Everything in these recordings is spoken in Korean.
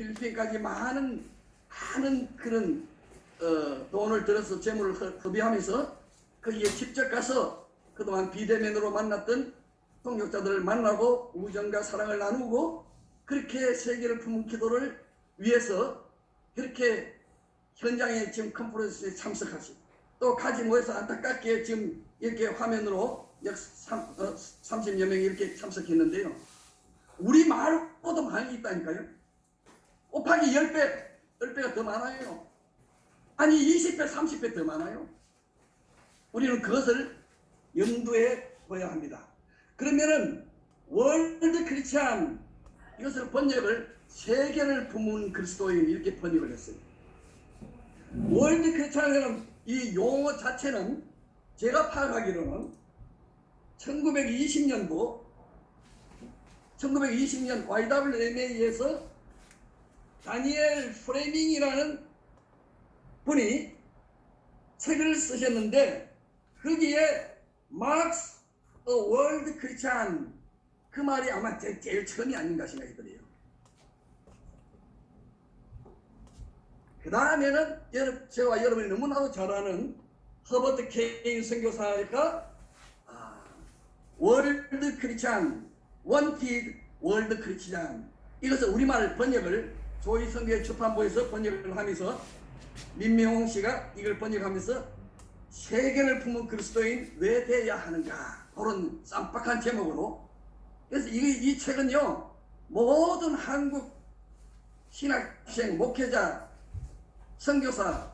필리핀까지 많은 그런 돈을 들여서 재물을 허비하면서 거기에 직접 가서 그동안 비대면으로 만났던 동역자들을 만나고 우정과 사랑을 나누고 그렇게 세계를 품은 기도를 위해서 그렇게 현장에 지금 컨퍼런스에 참석하시고 또 같이 모여서 안타깝게 지금 이렇게 화면으로 약 30여 명이 이렇게 참석했는데요. 우리 말고도 많이 있다니까요. 곱하기 10배가 더 많아요. 아니 20배, 30배 더 많아요. 우리는 그것을 염두에 둬야 합니다. 그러면은 월드 크리스찬 이것을 번역을 세계를 품은 그리스도인 이렇게 번역을 했어요. 월드 크리스찬이라는 이 용어 자체는 제가 파악하기로는 1920년 YWMA에서 다니엘 프레밍이라는 분이 책을 쓰셨는데 거기에 Marx a World Christian 그 말이 아마 제일 처음이 아닌가 생각이 들어요. 그 다음에는 제가 여러분이 너무나도 잘 아는 허버트 케인 선교사가 월드 크리스찬, 원티드 월드 크리스찬 이것을 우리말 번역을 조이 선교회 출판부에서 번역을 하면서 민명홍 씨가 이걸 번역하면서 세계를 품은 그리스도인 왜 돼야 하는가 그런 쌈박한 제목으로 그래서 이 책은요 모든 한국 신학생 목회자 선교사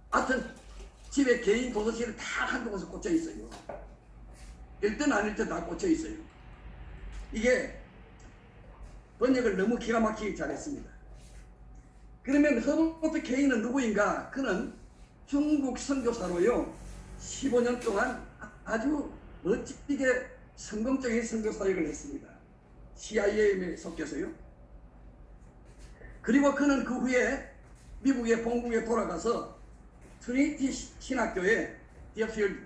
하여튼 집에 개인 도서실을 다 한두 곳에 꽂혀 있어요. 읽든 안 읽든 다 꽂혀 있어요. 이게 번역을 너무 기가 막히게 잘했습니다. 그러면 허버트 케인은 누구인가? 그는 중국 선교사로요 15년 동안 아주 멋지게 성공적인 선교 사역을 했습니다. CIA에 속해서요. 그리고 그는 그 후에 미국의 본국에 돌아가서 트리니티 신학교에 디어필드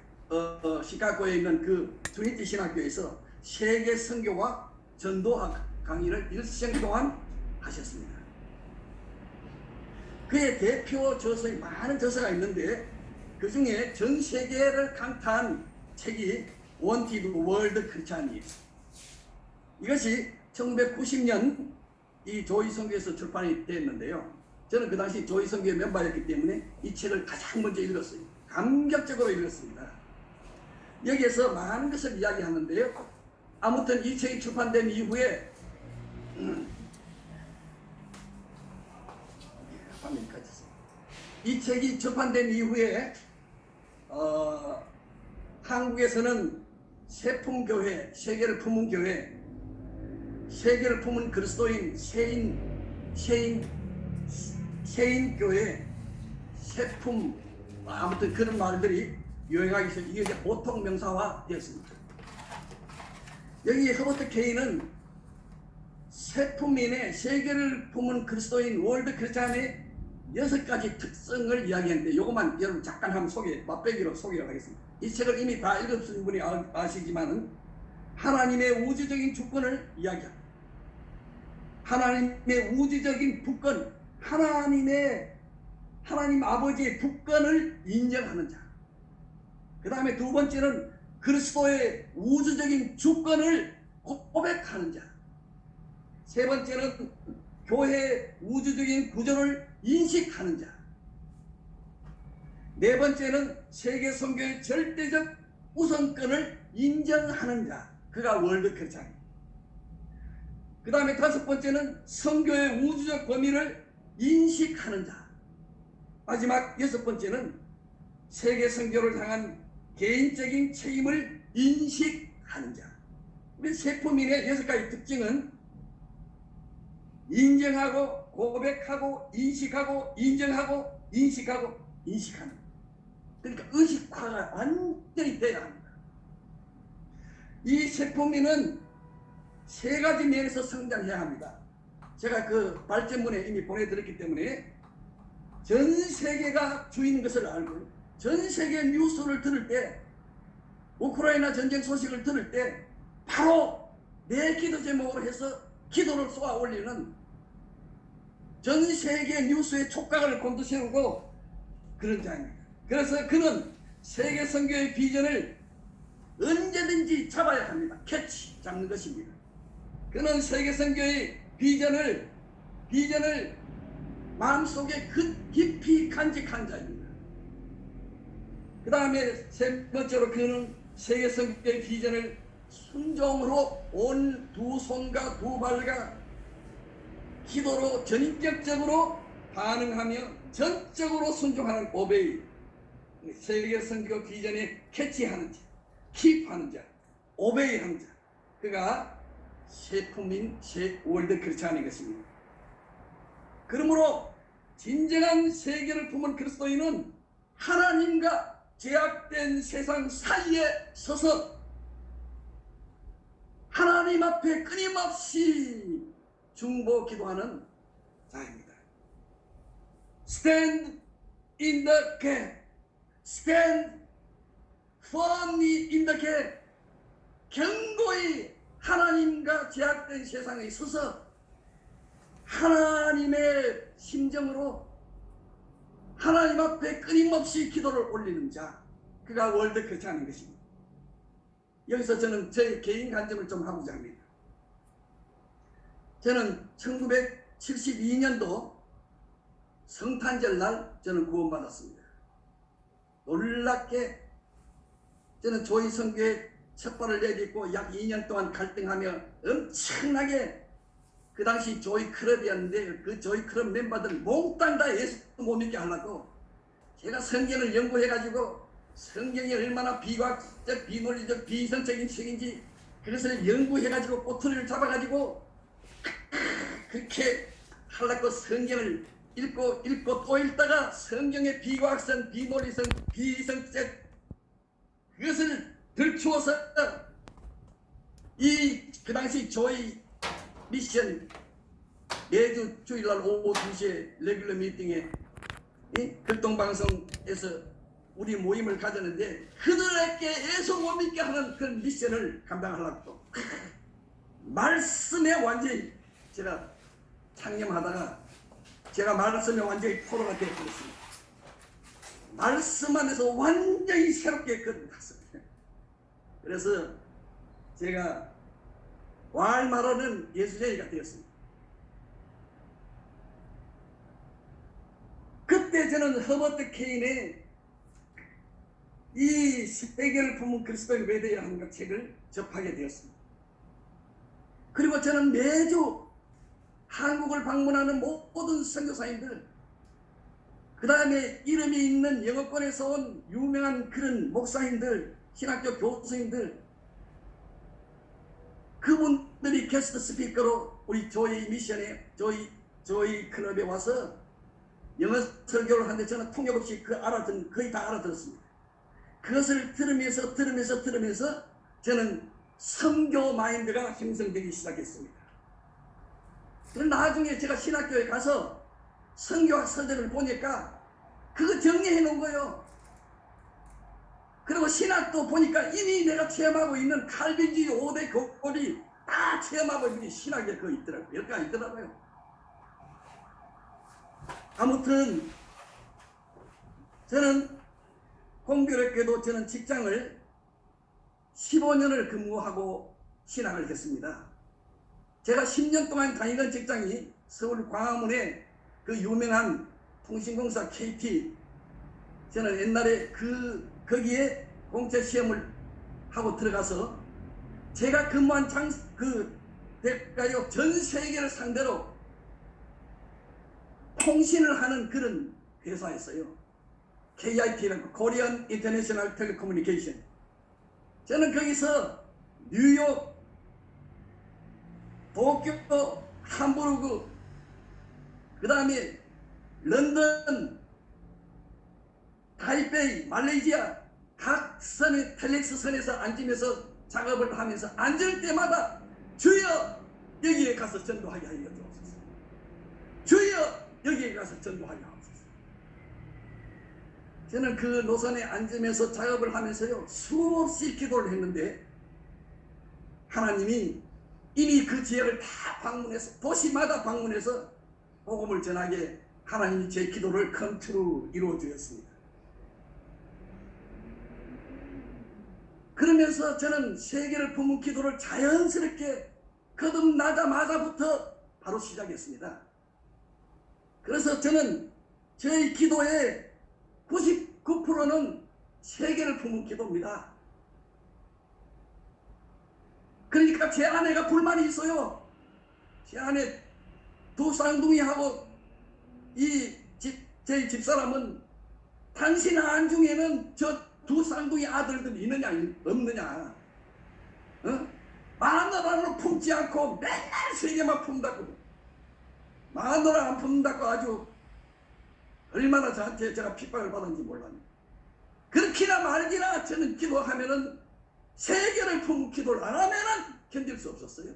시카고에 있는 그 트리니티 신학교에서 세계 선교와 전도학 강의를 일생 동안 하셨습니다. 그의 대표 저서에 많은 저서가 있는데 그 중에 전 세계를 강타한 책이 원티드 월드 크리스찬이에요. 이것이 1990년 이 조이 선교에서 출판이 됐는데요. 저는 그 당시 조이 선교의 멤버였기 때문에 이 책을 가장 먼저 읽었어요. 감격적으로 읽었습니다. 여기에서 많은 것을 이야기하는데요. 아무튼 이 책이 출판된 이후에 이 책이 출판된 이후에 한국에서는 세품교회, 세계를 품은 교회, 세계를 품은 그리스도인, 세인교회, 세품, 아무튼 그런 말들이 유행하기 시작. 이게 이제 보통 명사화 되었습니다. 여기 허버트 케인은 세품인의 세계를 품은 그리스도인 월드 크리스찬의 6가지 특성을 이야기하는데 요것만 여러분 잠깐 한번 맛배기로 소개를 하겠습니다. 이 책을 이미 다 읽으신 분이 아시지만은 하나님의 우주적인 주권을 이야기합니다. 하나님의 우주적인 주권, 하나님 아버지의 주권을 인정하는 자. 그 다음에 두 번째는 그리스도의 우주적인 주권을 고백하는 자. 세 번째는 교회의 우주적인 구조를 인식하는 자. 네 번째는 세계 선교의 절대적 우선권을 인정하는 자. 그가 월드 크리스찬. 그 다음에 다섯 번째는 선교의 우주적 범위를 인식하는 자. 마지막 여섯 번째는 세계 선교를 향한 개인적인 책임을 인식하는 자. 우리 세품인의 6가지 특징은 인정하고 고백하고 인식하고 인정하고 인식하고 인식하는. 그러니까 의식화가 완전히 돼야 합니다. 이 세품인은 3가지 면에서 성장해야 합니다. 제가 그 발전문에 이미 보내드렸기 때문에 전 세계가 주인인 것을 알고 전 세계 뉴스를 들을 때 우크라이나 전쟁 소식을 들을 때 바로 내 기도 제목으로 해서 기도를 쏘아 올리는 전 세계 뉴스의 촉각을 곤두세우고 그런 자입니다. 그래서 그는 세계 선교의 비전을 언제든지 잡아야 합니다. 캐치, 잡는 것입니다. 그는 세계 선교의 비전을 마음속에 깊이 간직한 자입니다. 그 다음에 세 번째로 그는 세계 선교의 비전을 순종으로 온 두 손과 두 발과 기도로 전인격적으로 반응하며 전적으로 순종하는 오베이, 세계 선교 비전에 캐치하는 자, 킵하는 자, 오베이하는 자, 그가 셰프민 셰 월드 크리스찬인 것입니다. 그러므로 진정한 세계를 품은 그리스도인은 하나님과 제약된 세상 사이에 서서 하나님 앞에 끊임없이 중보 기도하는 자입니다. Stand in the gap. Stand firmly in the gap. 견고히 하나님과 제약된 세상에 서서 하나님의 심정으로 하나님 앞에 끊임없이 기도를 올리는 자, 그가 월드 크리스찬인 것입니다. 여기서 저는 제 개인 간증을 좀 하고자 합니다. 저는 1972년도 성탄절 날 저는 구원받았습니다. 놀랍게 저는 조이 선교에 첫 발을 내딛고 약 2년 동안 갈등하며 엄청나게, 그 당시 조이 클럽이었는데 그 조이 클럽 멤버들 몽땅 다 예수 못 믿게 하려고 제가 성경을 연구해가지고 성경이 얼마나 비과학적, 비논리적, 비이성적인 책인지 그것을 연구해가지고 꼬투리를 잡아가지고 그렇게 하려고 성경을 읽고 또 읽다가 성경의 비과학성, 비논리성, 비이성적 그것을 들추어서 그 당시 조이 미션 매주 주일날 오후 2시에 레귤러 미팅에 극동방송에서 우리 모임을 가졌는데 그들에게 예수 못 믿게 하는 그런 미션을 감당하려고 말씀에 완전히 제가 창념하다가 제가 말씀에 완전히 포로가 되어버렸습니다. 말씀 안에서 완전히 새롭게 끝났습니다. 그래서 제가 왈 말하는 예수쟁이가 되었습니다. 그때 저는 허버트 케인의 이 세계를 품은 그리스도의 왜 되어야 하는가 책을 접하게 되었습니다. 그리고 저는 매주 한국을 방문하는 모든 선교사님들, 그 다음에 이름이 있는 영어권에서 온 유명한 그런 목사님들, 신학교 교수님들, 그분들이 게스트 스피커로 우리 조이 미션에 조이 클럽에 와서 영어 설교를 하는데 저는 통역 없이 거의 다 알아들었습니다. 그것을 들으면서 저는 선교 마인드가 형성되기 시작했습니다. 그런데 나중에 제가 신학교에 가서 선교학 서적을 보니까 그거 정리해 놓은 거예요. 그리고 신학도 보니까 이미 내가 체험하고 있는 칼빈주의 5대 교법이 다 체험하고 있는 신학에 그거 있더라고요. 몇 가지 있더라고요. 아무튼 저는 공교롭게도 저는 직장을 15년을 근무하고 신학을 했습니다. 제가 10년 동안 다니던 직장이 서울 광화문에 그 유명한 통신공사 KT, 저는 옛날에 거기에 공채 시험을 하고 들어가서 제가 근무한 대가요 전 세계를 상대로 통신을 하는 그런 회사였어요. KIT라고 Korean International Telecommunication. 저는 거기서 뉴욕, 도쿄, 함부르크, 그 다음에 런던, 타이베이, 말레이시아 각 선에 텔렉스 선에서 앉으면서 작업을 하면서 앉을 때마다 주여 여기에 가서 전도하게 하여 주옵소서. 주여 여기에 가서 전도하게 하옵소서. 저는 그 노선에 앉으면서 작업을 하면서요 수없이 기도를 했는데 하나님이 이미 그 지역을 다 방문해서 도시마다 방문해서 복음을 전하게 하나님이 제 기도를 컨트롤 이루어 주었습니다. 그러면서 저는 세계를 품은 기도를 자연스럽게 거듭나자마자부터 바로 시작했습니다. 그래서 저는 저희 기도의 99%는 세계를 품은 기도입니다. 그러니까 제 아내가 불만이 있어요. 제 아내 두 쌍둥이하고 저희 집사람은 당신 안중에는 저 두 쌍둥이 아들들 있느냐 없느냐, 마누라를 품지 않고 맨날 세계만 품다고, 마누라 안 품다고 아주 얼마나 저한테 제가 핍박을 받았는지 몰랐네. 그렇게나 말기나 저는 기도하면은 세계를 품은 기도를 안 하면은 견딜 수 없었어요.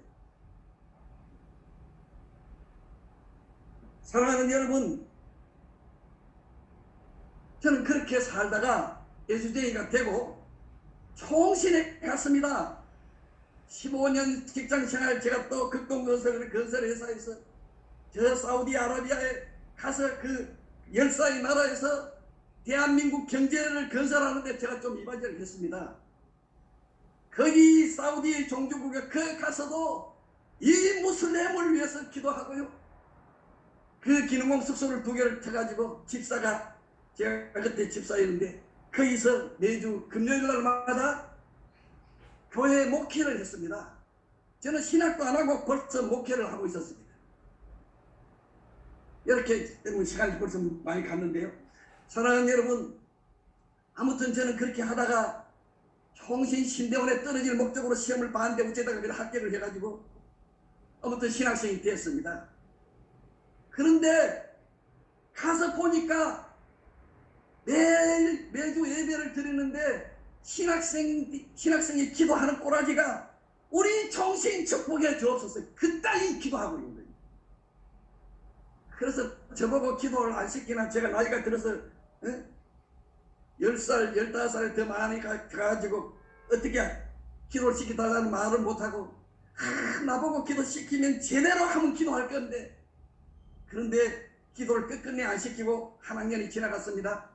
사랑하는 여러분, 저는 그렇게 살다가 예수쟁이가 되고 총신에 갔습니다. 15년 직장생활, 제가 또 건설회사에서 저 사우디아라비아에 가서 그 열사의 나라에서 대한민국 경제를 건설하는데 제가 좀 이바지를 했습니다. 거기 사우디 종주국에 그 가서도 이 무슬림을 위해서 기도하고요. 그 기능공 숙소를 2개를 쳐가지고 집사가, 제가 그때 집사였는데 거기서 매주 금요일 날마다 교회 목회를 했습니다. 저는 신학도 안 하고 벌써 목회를 하고 있었습니다. 이렇게 시간이 벌써 많이 갔는데요. 사랑하는 여러분, 아무튼 저는 그렇게 하다가 총신 신대원에 떨어질 목적으로 시험을 봤는데 어쩌다가 합격을 해가지고 아무튼 신학생이 되었습니다. 그런데 가서 보니까 매주 예배를 드리는데 신학생이 기도하는 꼬라지가 우리 총신 축복해 주옵소서 그따위 기도하고 있는 거예요. 그래서 저보고 기도를 안 시키나, 제가 나이가 들어서 10살, 15살 더 많이 가가지고 어떻게 기도를 시키다가는 말을 못하고, 나보고 기도 시키면 제대로 하면 기도할 건데, 그런데 기도를 끝끝내 안 시키고 한 학년이 지나갔습니다.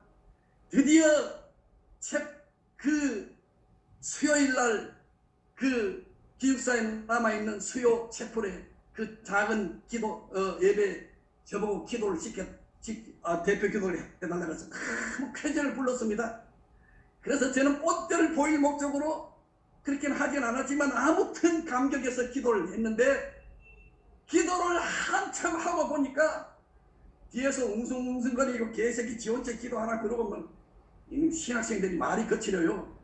드디어 그 수요일날 그 기숙사에 남아있는 수요 채플에 그 작은 기도 예배 저보고 기도를 대표 기도를 해달라고 해서 쾌제를 불렀습니다. 그래서 저는 뽀대를 보일 목적으로 그렇게는 하진 않았지만 아무튼 감격해서 기도를 했는데, 기도를 한참 하고 보니까 뒤에서 웅성웅성거리고 개새끼 지원체 기도하나 그러고 신학생들이 말이 거칠어요.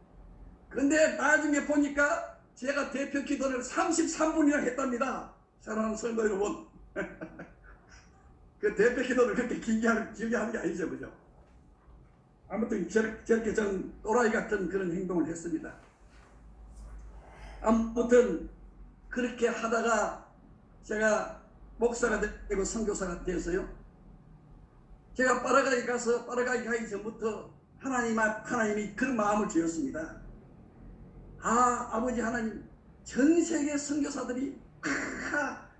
그런데 나중에 보니까 제가 대표 기도를 33분이나 했답니다. 사랑하는 성도 여러분. 그 대표 기도를 그렇게 길게 하는 게 아니죠, 그죠? 아무튼 저렇게 전 또라이 같은 그런 행동을 했습니다. 아무튼 그렇게 하다가 제가 목사가 되고 선교사가 되었어요. 제가 파라과이 가서 파라과이 가기 전부터 하나님이 그런 마음을 주었습니다. 아버지 하나님, 전 세계 선교사들이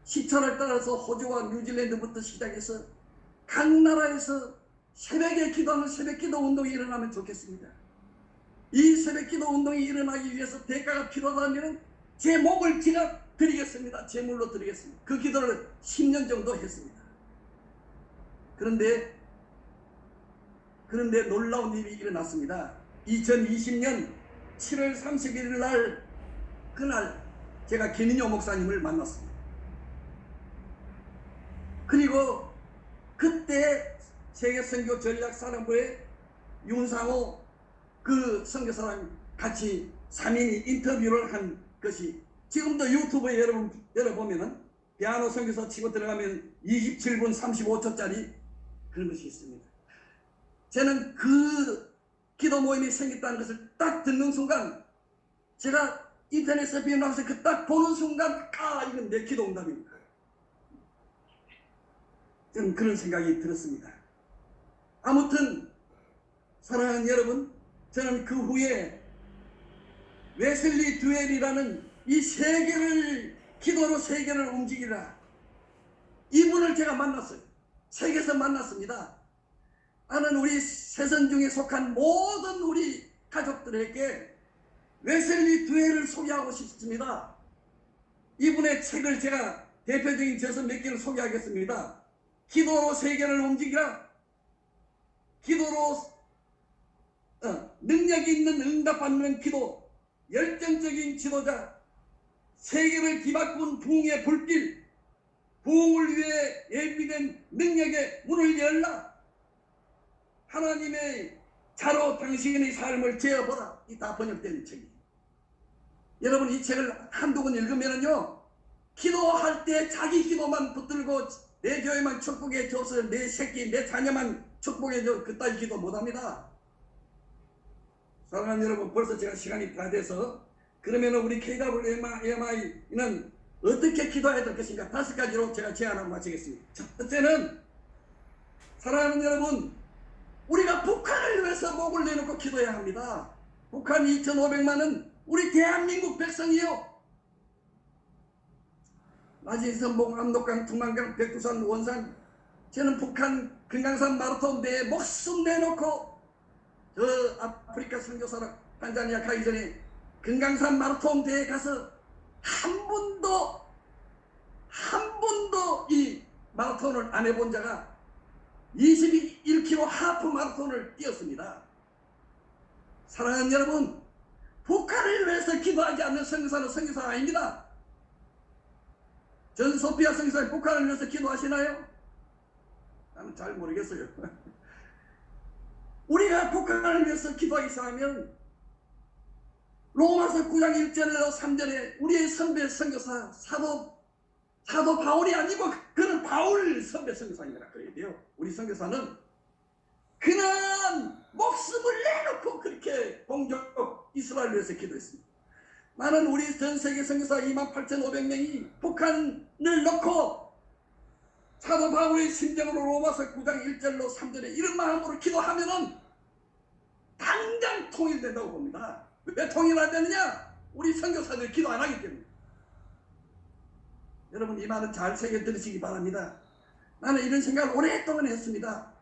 시차를 따라서 호주와 뉴질랜드부터 시작해서 각 나라에서 새벽에 기도하는 새벽기도 운동이 일어나면 좋겠습니다. 이 새벽기도 운동이 일어나기 위해서 대가가 필요하다면 제 목을 제가 드리겠습니다. 제물로 드리겠습니다. 그 기도를 10년 정도 했습니다. 그런데 놀라운 일이 일어났습니다. 2020년 7월 31일 날, 그날 제가 김인효 목사님을 만났습니다. 그리고 그때 세계선교 전략사령부의 윤상호 그 선교사랑 같이 3인이 인터뷰를 한 것이 지금도 유튜브에 열어보면은 피아노 선교사 치고 들어가면 27분 35초짜리 그런 것이 있습니다. 저는 그 기도 모임이 생겼다는 것을 딱 듣는 순간, 제가 인터넷에 비나와서 그 딱 보는 순간, 이건 내 기도 응답입니다. 저는 그런 생각이 들었습니다. 아무튼 사랑하는 여러분, 저는 그 후에 웨슬리 듀엘이라는 이 세계를, 기도로 세계를 움직이라, 이분을 제가 만났어요. 책에서 만났습니다. 나는 우리 새선중에 속한 모든 우리 가족들에게 웨슬리 두에를 소개하고 싶습니다. 이분의 책을 제가 대표적인 저서 몇 개를 소개하겠습니다. 기도로 세계를 움직이라, 기도로 능력이 있는 응답받는 기도, 열정적인 지도자, 세계를 뒤바꾼 부흥의 불길, 부흥을 위해 예비된 능력의 문을 열라, 하나님의 자로 당신의 삶을 재어보라. 이 다 번역된 책이에요. 여러분 이 책을 한두 권 읽으면요, 기도할 때 자기 기도만 붙들고 내 교회만 축복해 줘서 내 새끼 내 자녀만 축복해 줘 그따위 기도 못합니다. 사랑하는 여러분, 벌써 제가 시간이 다 돼서 그러면 우리 KWMI는 어떻게 기도해야 될 것인가 5가지로 제가 제안하고 마치겠습니다. 첫째는, 사랑하는 여러분, 우리가 북한을 위해서 목을 내놓고 기도해야 합니다. 북한 2,500만은 우리 대한민국 백성이요. 나진선, 목암독강, 두만강, 백두산, 원산, 저는 북한 금강산 마라톤 대회 목숨 내놓고 저 아프리카 선교사로 탄자니아 가기 전에 금강산 마라톤 대회에 가서 한 번도 이 마라톤을 안 해본 자가 21km 하프 마라톤을 뛰었습니다. 사랑하는 여러분, 북한을 위해서 기도하지 않는 선교사는 선교사가 아닙니다. 전 소피아 선교사님 북한을 위해서 기도하시나요? 나는 잘 모르겠어요. 우리가 북한을 위해서 기도하기 시작하면 로마서 9장 1절로 3절에 우리의 선배 선교사 사도 바울이 아니고 그는 바울 선배 선교사입니다. 그래야 돼요. 우리 선교사는 그는 목숨을 내놓고 그렇게 동족 이스라엘을 위해서 기도했습니다. 나는 우리 전 세계 선교사 28,500명이 북한을 놓고 사도 바울의 심정으로 로마서 9장 1절로 3절에 이런 마음으로 기도하면은 당장 통일된다고 봅니다. 왜 통일 안 되느냐? 우리 선교사들 기도 안 하기 때문에. 여러분 이 말은 잘 새겨 들으시기 바랍니다. 나는 이런 생각을 오랫동안 했습니다.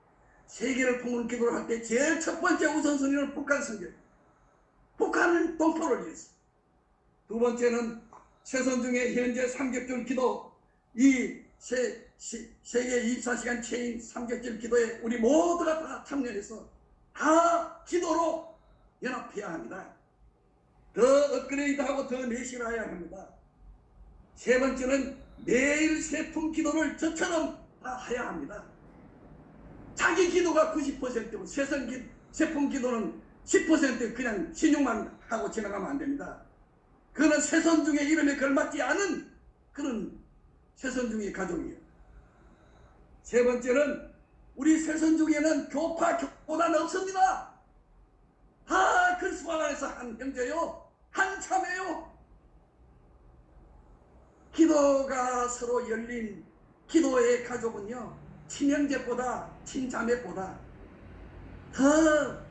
세계를 품은 기도를 할 때 제일 첫 번째 우선순위는 북한 선교, 북한은 동포를 위해서. 두 번째는 새선중의 현재 삼겹줄 기도, 이 세계 24시간 체인 삼겹줄 기도에 우리 모두가 다 참여해서 다 기도로 연합해야 합니다. 더 업그레이드하고 더 내실해야 합니다. 세 번째는 매일 세품 기도를 저처럼 다 해야 합니다. 자기 기도가 90%고 세품 기도는 10% 그냥 신용만 하고 지나가면 안 됩니다. 그는 새선중의 이름에 걸맞지 않은 그런 새선중의 가족이에요. 세 번째는 우리 새선중에는 교파 교단 없습니다. 다 그리스도 안에서 한 형제요, 한 참회요. 기도가 서로 열린 기도의 가족은요, 친형제보다 친자매보다 더,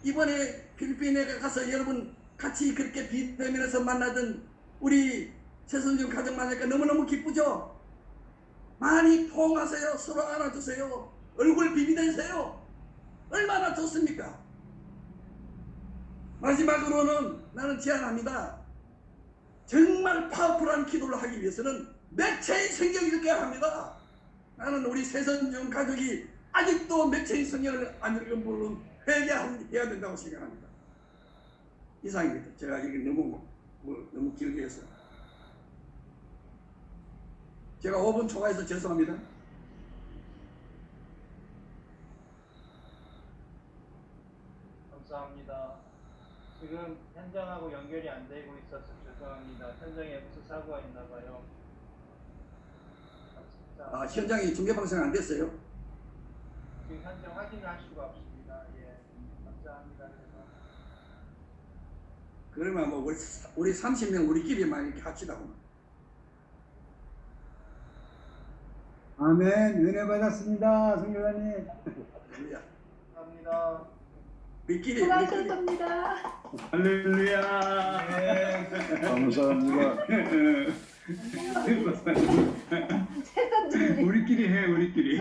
이번에 필리핀에 가서 여러분 같이 그렇게 비대면에서 만나던 우리 새선중 가족 만나니까 너무너무 기쁘죠? 많이 포옹하세요. 서로 안아주세요. 얼굴 비비대세요. 얼마나 좋습니까? 마지막으로는 나는 제안합니다. 정말 파워풀한 기도를 하기 위해서는 매체의 성경을 읽어야 합니다. 나는 우리 새선중 가족이 아직도 매체의 성경을 안 읽은 분은 회개해야 된다고 생각합니다. 이상입니다. 제가 이게 너무 길게 해서 제가 5분 초과해서 죄송합니다. 감사합니다. 지금 현장하고 연결이 안 되고 있어서 죄송합니다. 현장에 무슨 사고가 있나 봐요. 현장이 중계방송 안 됐어요? 지금 현장 확인할 수가 없습니다. 예, 감사합니다. 그러면 뭐 우리 30명 우리끼리만 이렇게 합시다. 아멘. 은혜 받았습니다, 성교사님. 감사합니다. 우리끼리. 수고하셨습니다. 할렐루야. 감사합니다. 우리끼리 해, 우리끼리.